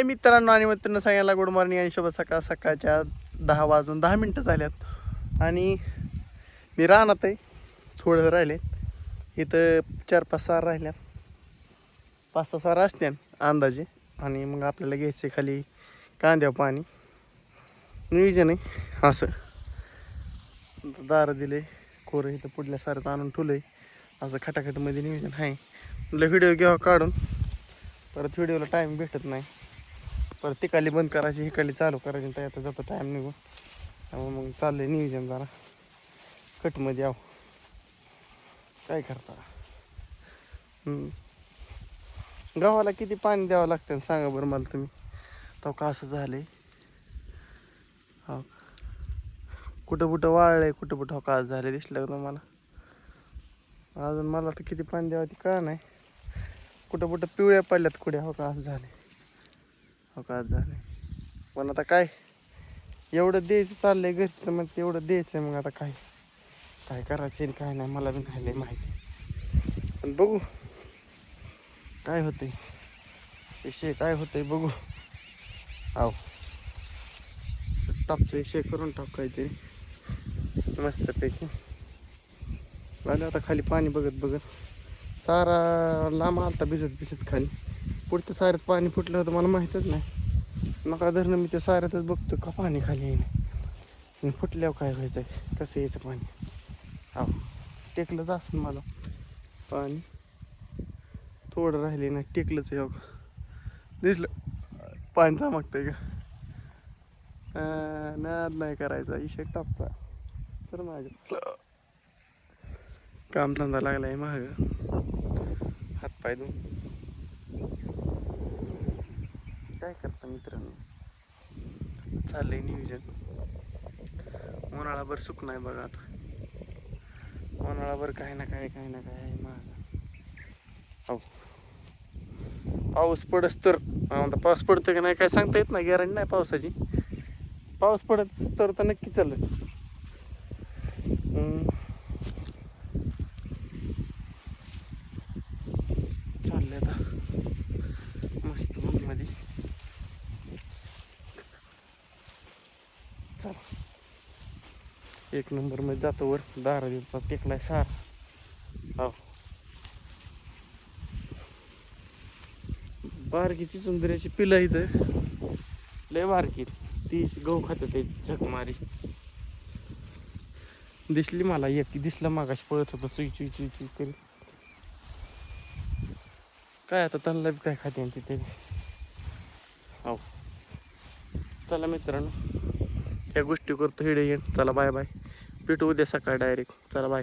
मित्रांनो आणि मित्रांनो सगळ्यांना गुड मॉर्निंग आणि शुभ सकाळ. सकाळच्या 10:10 झाल्यात आणि मी रानात आहे. थोडं राहिले इथं 4-5 सार राहिल्यात. 5-6 सार असत्या अंदाजे. आणि मग आपल्याला घ्यायचे खाली कांद्या पाणी नियोजन आहे असं. दारं दिले खोरं इथं पुढल्या सारं आणून ठेवलं आहे असं खटाखटमध्ये नियोजन आहे. म्हटलं व्हिडिओ घ्यावा काढून, परत व्हिडिओला टाईम भेटत नाही. परत तिकाली बंद करायची हिकाली चालू करायची तर आता जातो टाईम निघून. त्यामुळे मग चाललं आहे नियोजन जरा कटमध्ये यावं. काय करता गव्हाला किती पाणी द्यावं लागतं सांगा बरं मला तुम्ही. तो का असं झालं आहे. हो कुठं कुठं वाळलं आहे, कुठं कुठं का झालं दिसलं का तुम्हाला. अजून मला तर किती पाणी द्यावं ते कळलं नाही. कुठं कुठं पिवळ्या पडल्यात कुड्या. हो का असं झाले, हो का असं झाले. पण आता काय एवढं द्यायचं चाललं आहे घरी तर मग तेवढं द्यायचं आहे. मग आता काय काय करायचं आणि काय नाही मला बी नाही लय माहिती. पण बघू काय होतंय विषय, काय होतंय बघू. आव टापचा विषय करून टाक काहीतरी मस्तपैकी. आलं आता खाली पाणी बघत बघत. सारा लांब आलता भिजत खाली. पुढच्या साऱ्यात पाणी फुटलं होतं मला माहीतच नाही. मग धरणं मी त्या साऱ्यातच बघतो का पाणी खाली येईन आणि फुटल्यावर काय व्हायचं कसं यायचं पाणी. आव टेकलंच असं मला पाणी. थोडं राहिले ना टेकलंच आहे. दिसलं पाणी चमकतंय का. नाद नाही करायचा इशे टापचा. तर माझ्या कामधंदा लागला आहे महाग. हातपाय धुवून काय करता मित्रांनो. चाललंय नियोजन. उन्हाळाभर सुख नाही बघा आता. उन्हाळाभर काही ना काय महाग. हो पाऊस पडस तर पाऊस पडतो की नाही काय सांगता येत नाही. गॅरंटी नाही पावसाची. पाऊस पडत तर नक्की चालेल. चाललंय आता मस्त बुक मध्ये. चल एक नंबर मध्ये जातो वर. 10 दिवसात टेकलाय सार. हो बारकीची चुंदऱ्याची पिलं इथं लय बारकी. ती गहू खात ते झकमारी दिसली मला. एक दिसलं मागाशी पळत होतं चुई चुई चुई चुई करी. काय आता त्यांना बी काय खाते तिथे. हो चला मित्रांनो ह्या गोष्टी करतो. हिडे येण. चला बाय बाय. भेटू उद्या सकाळी डायरेक्ट. चला बाय.